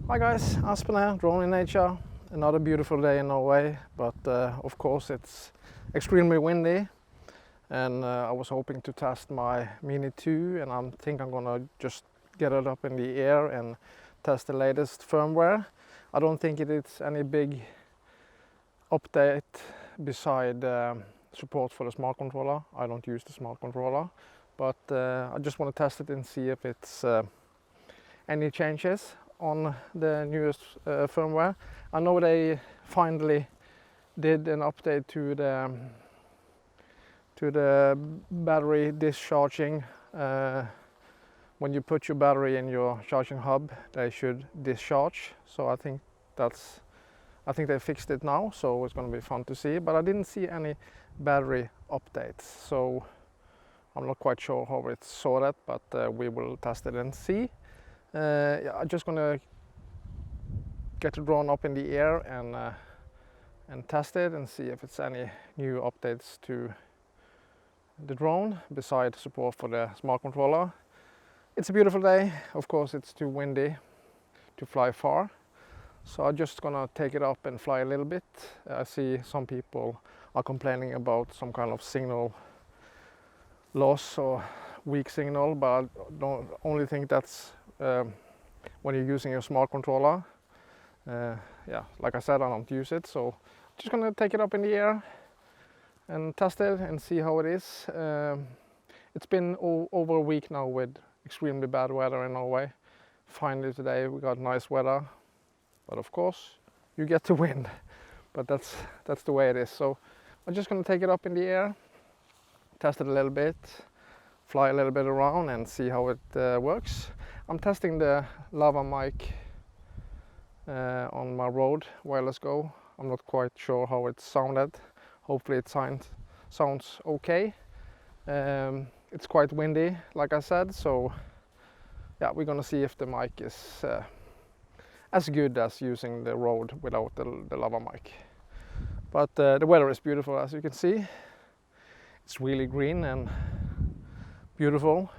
Hi guys, Aspen here, drone in nature. Another beautiful day in Norway, but of course it's extremely windy, and I was hoping to test my Mini 2, and I think I'm gonna just get it up in the air and test the latest firmware. I don't think it is any big update beside support for the smart controller. I don't use the smart controller, but I just want to test it and see if it's any changes on the newest firmware. I know they finally did an update to the battery discharging. When you put your battery in your charging hub, they should discharge. So I think they fixed it now, so it's going to be fun to see. But I didn't see any battery updates, so I'm not quite sure how it saw that, but we will test it and see. Yeah, I'm just gonna get the drone up in the air and test it and see if it's any new updates to the drone besides support for the smart controller. It's a beautiful day. Of course, it's too windy to fly far, so I'm just gonna take it up and fly a little bit. I see some people are complaining about some kind of signal loss or weak signal, but I don't only think that's when you're using your smart controller. Yeah, like I said, I don't use it, so just gonna take it up in the air and test it and see how it is. It's been over a week now with extremely bad weather in Norway. Finally today we got nice weather, but of course you get the wind, but that's the way it is. So I'm just gonna take it up in the air, test it a little bit, fly a little bit around and see how it works. I'm testing the lava mic on my Rode wireless Go. I'm not quite sure how it sounded. Hopefully it sounds okay. It's quite windy, like I said, so yeah, we're gonna see if the mic is as good as using the Rode without the lava mic. But the weather is beautiful, as you can see. It's really green and beautiful,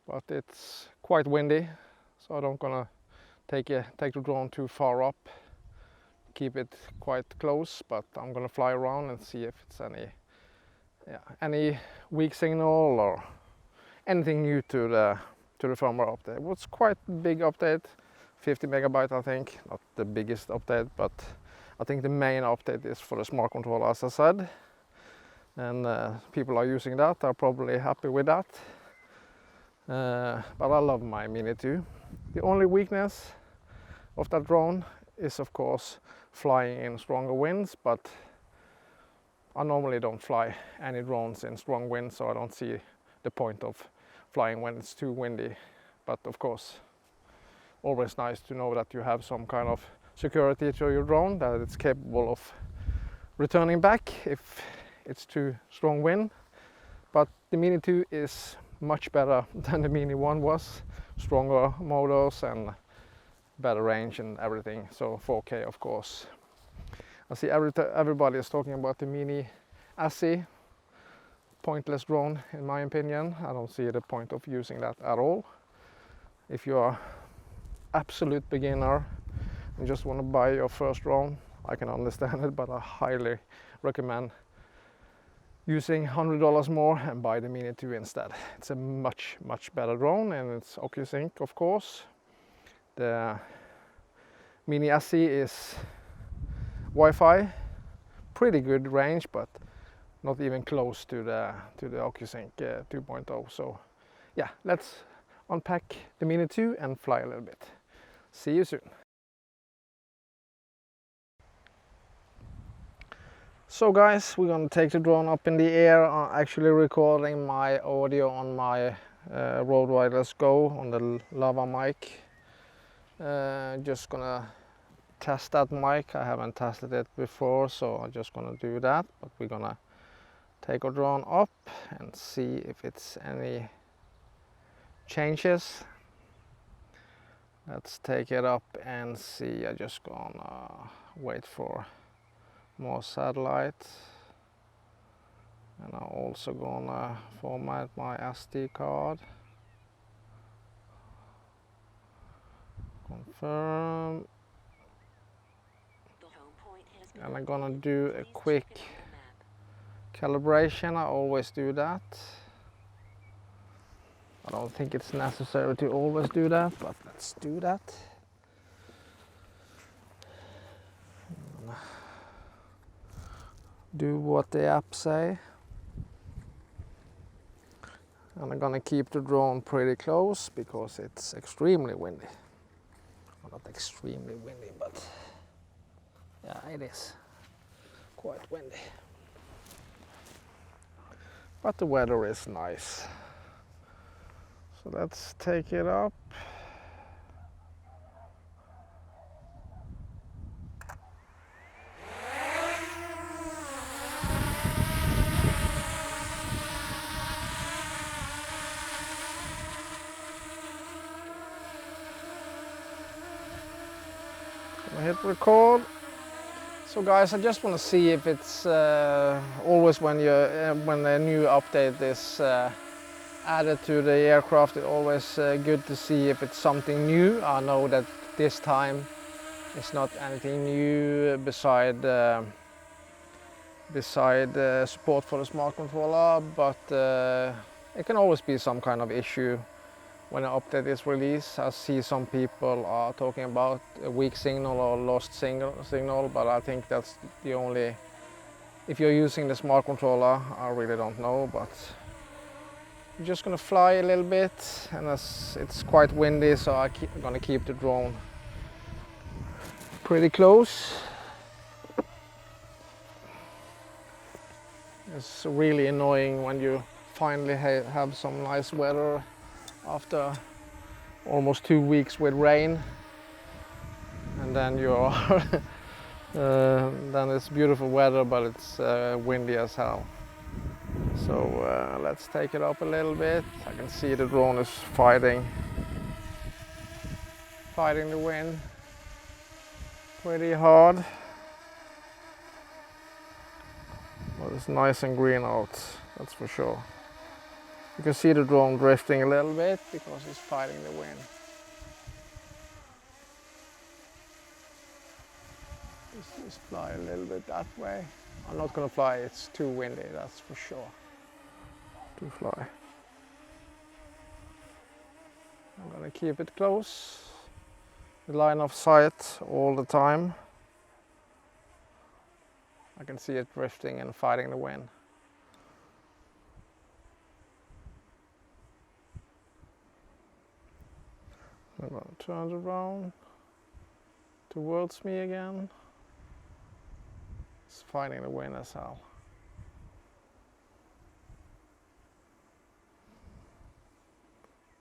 but it's quite windy, so I don't gonna take the drone too far up. Keep it quite close, but I'm gonna fly around and see if it's any weak signal or anything new to the firmware update. It was quite a big update, 50 megabyte I think, not the biggest update, but I think the main update is for the smart controller, as I said, and people are using that, are probably happy with that. But I love my Mini 2. The only weakness of that drone is of course flying in stronger winds, but I normally don't fly any drones in strong winds, so I don't see the point of flying when it's too windy. But of course, always nice to know that you have some kind of security to your drone, that it's capable of returning back if it's too strong wind. But the Mini 2 is much better than the Mini 1 was. Stronger motors and better range and everything, so 4K of course. I see everybody is talking about the Mini SE, pointless drone in my opinion. I don't see the point of using that at all. If you are absolute beginner and just want to buy your first drone, I can understand it, but I highly recommend using $100 more and buy the Mini 2 instead. It's a much better drone, and it's OcuSync of course. The Mini SE is Wi-Fi, pretty good range, but not even close to the OcuSync 2.0. So yeah, let's unpack the Mini 2 and fly a little bit. See you soon. So guys, we're gonna take the drone up in the air. I'm actually recording my audio on my Rode Wireless Go on the lava mic. Just gonna test that mic. I haven't tested it before, so I'm just gonna do that. But we're gonna take our drone up and see if it's any changes. Let's take it up and see. I'm just gonna wait for more satellite, and I'm also gonna format my SD card. Confirm. And I'm gonna do a quick calibration. I always do that. I don't think it's necessary to always do that, but let's do that. Do what the app say. And I'm gonna keep the drone pretty close because it's extremely windy. Well, not extremely windy, but yeah, it is quite windy. But the weather is nice. So let's take it up. I hit record. So guys, I just want to see if it's always when a new update is added to the aircraft, it's always good to see if it's something new. I know that this time it's not anything new beside support for the smart controller, but it can always be some kind of issue when an update is released. I see some people are talking about a weak signal or lost signal, but I think that's the only, if you're using the smart controller, I really don't know, but I'm just gonna fly a little bit, and it's quite windy, so I'm gonna keep the drone pretty close. It's really annoying when you finally have some nice weather after almost 2 weeks with rain, and then you're then it's beautiful weather, but it's windy as hell. So let's take it up a little bit. I can see the drone is fighting the wind pretty hard. But it's nice and green out, that's for sure. You can see the drone drifting a little bit because it's fighting the wind. Let's just fly a little bit that way. I'm not gonna fly, it's too windy, that's for sure, to fly. I'm gonna keep it close, the line of sight all the time. I can see it drifting and fighting the wind. I'm going to turn it around towards me again. It's fighting the wind as hell.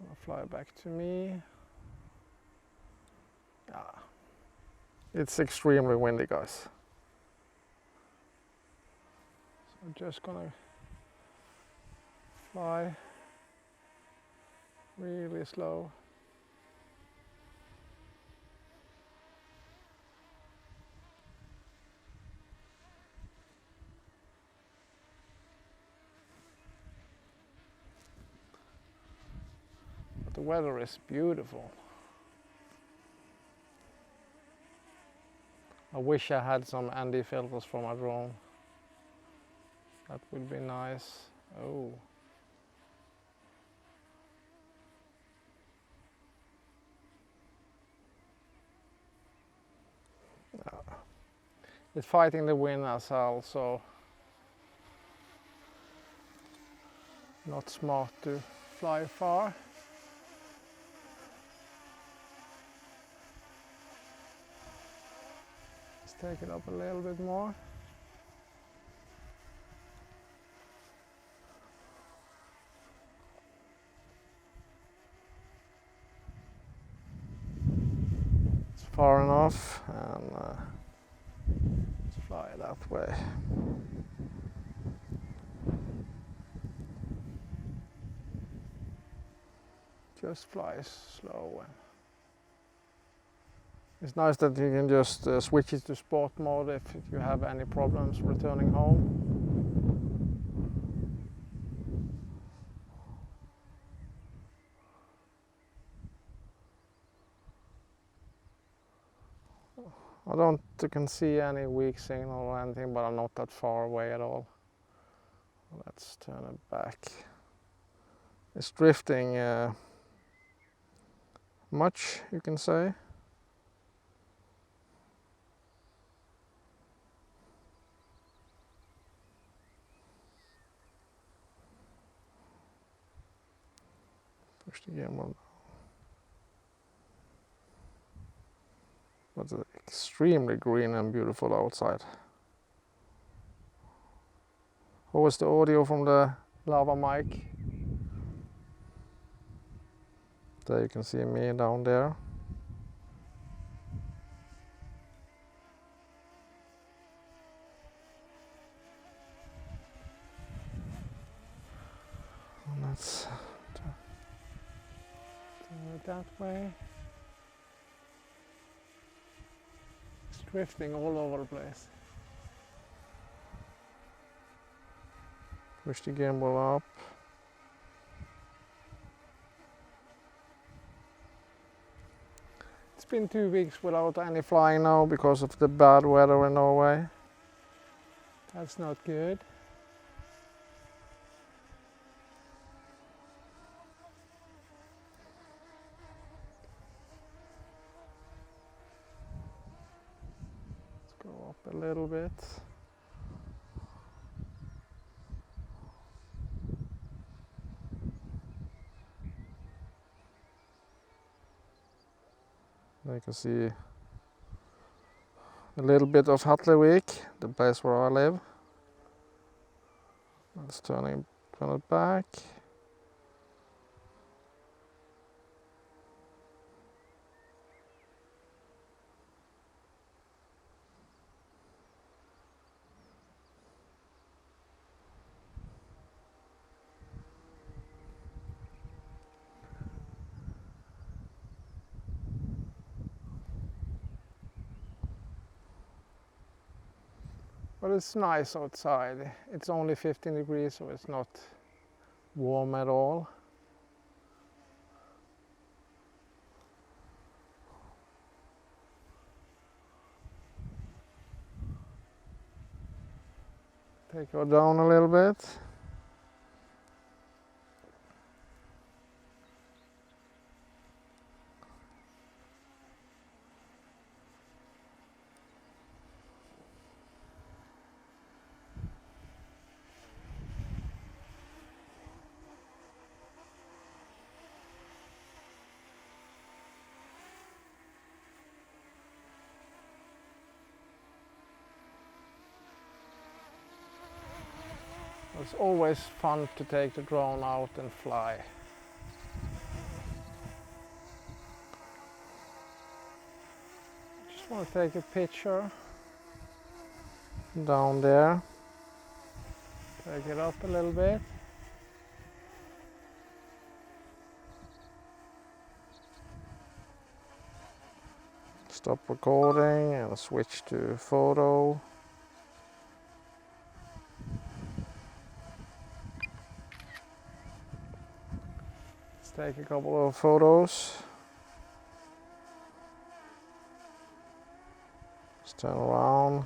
I'll fly back to me. Ah. It's extremely windy, guys. So I'm just gonna fly really slow. But the weather is beautiful. I wish I had some ND filters for my drone. That would be nice. Oh. It's fighting the wind as well, so not smart to fly far. Let's take it up a little bit more. It's far enough, and let's fly that way. Just fly slow. It's nice that you can just switch it to sport mode if you have any problems returning home. I don't can see any weak signal or anything, but I'm not that far away at all. Let's turn it back. It's drifting much, you can say. Push the gimbal. But it's extremely green and beautiful outside. How was the audio from the lava mic? There you can see me down there. And let's turn it that way. It's drifting all over the place. Push the gimbal up. It's been 2 weeks without any flying now because of the bad weather in Norway. That's not good. Let's go up a little bit. There you can see a little bit of Hatlevik, the place where I live. Let's turn it back. But it's nice outside. It's only 15 degrees, so it's not warm at all. Take her down a little bit. It's always fun to take the drone out and fly. Just want to take a picture down there. Take it up a little bit. Stop recording and switch to photo. Let's take a couple of photos. Let's turn around.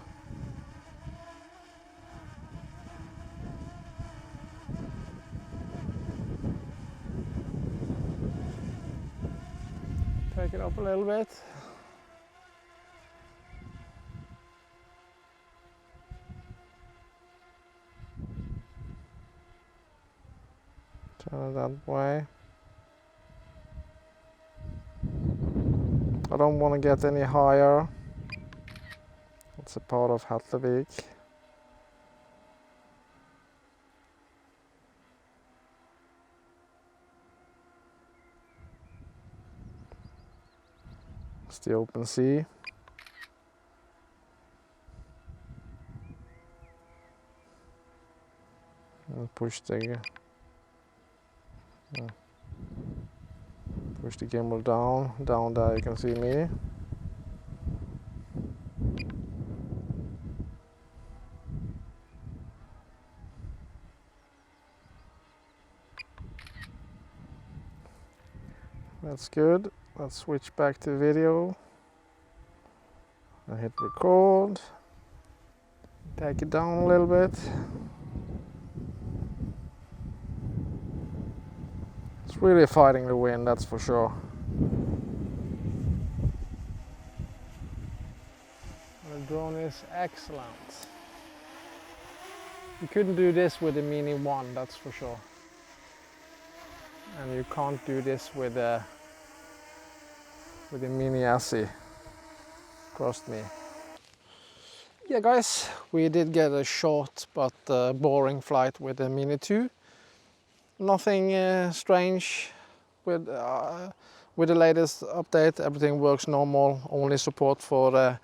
Take it up a little bit. Turn it that way. I don't want to get any higher. It's a part of Hatlevik. It's the open sea. And push the gimbal down. Down there you can see me. That's good. Let's switch back to video. I hit record, take it down a little bit. It's really fighting the wind, that's for sure. The drone is excellent. You couldn't do this with the Mini 1, that's for sure. And you can't do this with the Mini SE. Trust me. Yeah guys, we did get a short but boring flight with the Mini 2. Nothing strange with the latest update. Everything works normal, only support for the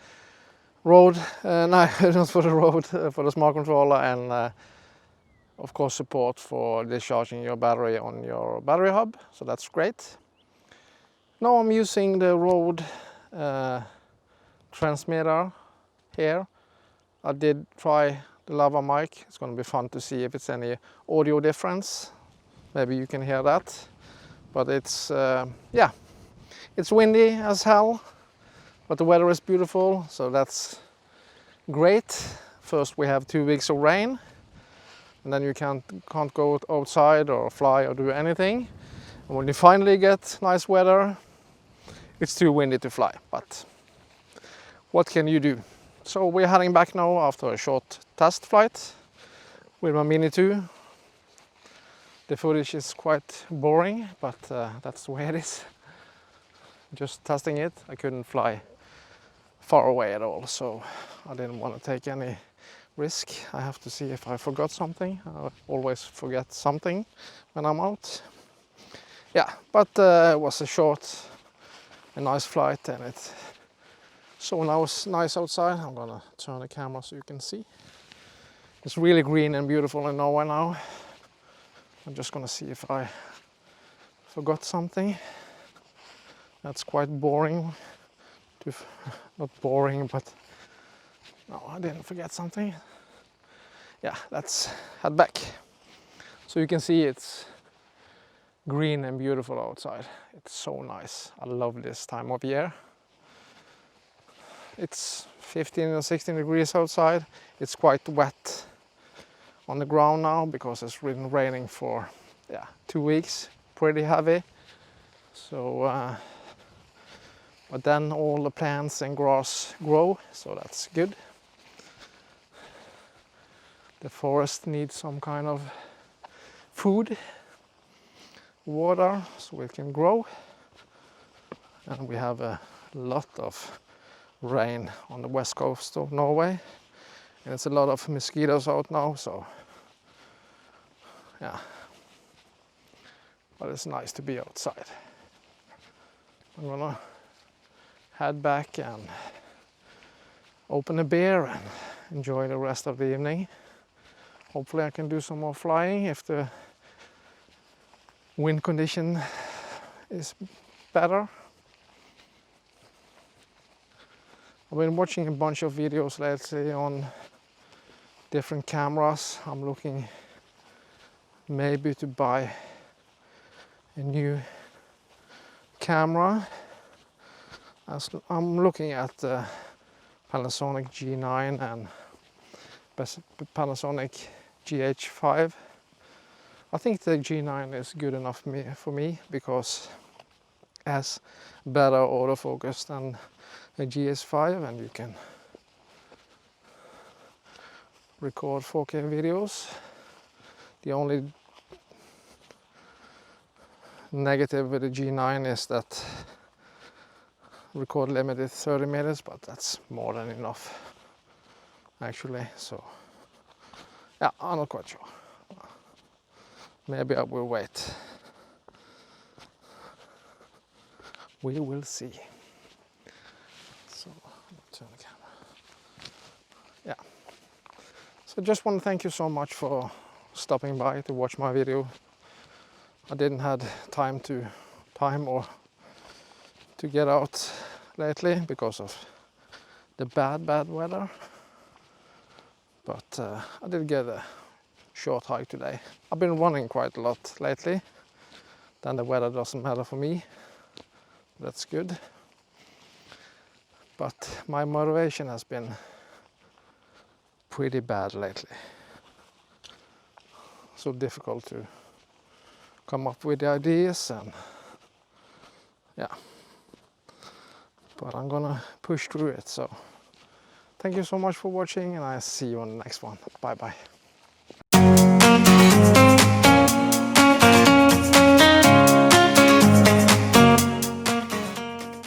road, no, not for the road, for the smart controller, and of course support for discharging your battery on your battery hub, so that's great. Now I'm using the Rode transmitter here. I did try the lava mic. It's going to be fun to see if it's any audio difference. Maybe you can hear that. But it's, yeah, it's windy as hell, but the weather is beautiful, so that's great. First we have 2 weeks of rain, and then you can't go outside or fly or do anything. And when you finally get nice weather, it's too windy to fly, but what can you do? So we're heading back now after a short test flight with my Mini 2. The footage is quite boring, but that's the way it is. Just testing it. I couldn't fly far away at all, so I didn't want to take any risk. I have to see if I forgot something. I always forget something when I'm out. Yeah, but it was a short and nice flight, and it's so now it's nice outside. I'm gonna turn the camera so you can see. It's really green and beautiful in Norway now. I'm just gonna see if I forgot something. That's quite boring. Not boring, but no, I didn't forget something. Yeah, let's head back. So you can see it's green and beautiful outside. It's so nice. I love this time of year. It's 15 or 16 degrees outside. It's quite wet on the ground now because it's been raining for 2 weeks, pretty heavy. So but then all the plants and grass grow, so that's good. The forest needs some kind of food, water, so it can grow. And we have a lot of rain on the west coast of Norway, and it's a lot of mosquitoes out now, so yeah, but it's nice to be outside. I'm gonna head back and open a beer and enjoy the rest of the evening. Hopefully I can do some more flying if the wind condition is better. I've been watching a bunch of videos lately on different cameras. I'm looking maybe to buy a new camera. I'm looking at the Panasonic G9 and Panasonic GH5. I think the G9 is good enough for me because it has better autofocus than a GS5, and you can record 4K videos. The only negative with the G9 is that record limit is 30 minutes, but that's more than enough actually. So yeah, I'm not quite sure. Maybe I will wait. We will see. So turn the camera. Yeah. So just want to thank you so much for stopping by to watch my video. I didn't have time or to get out lately because of the bad weather. But I did get a short hike today. I've been running quite a lot lately. Then the weather doesn't matter for me. That's good. but my motivation has been pretty bad lately. So difficult to come up with the ideas, and yeah, but I'm gonna push through it. So thank you so much for watching, and I'll see you on the next one. Bye bye.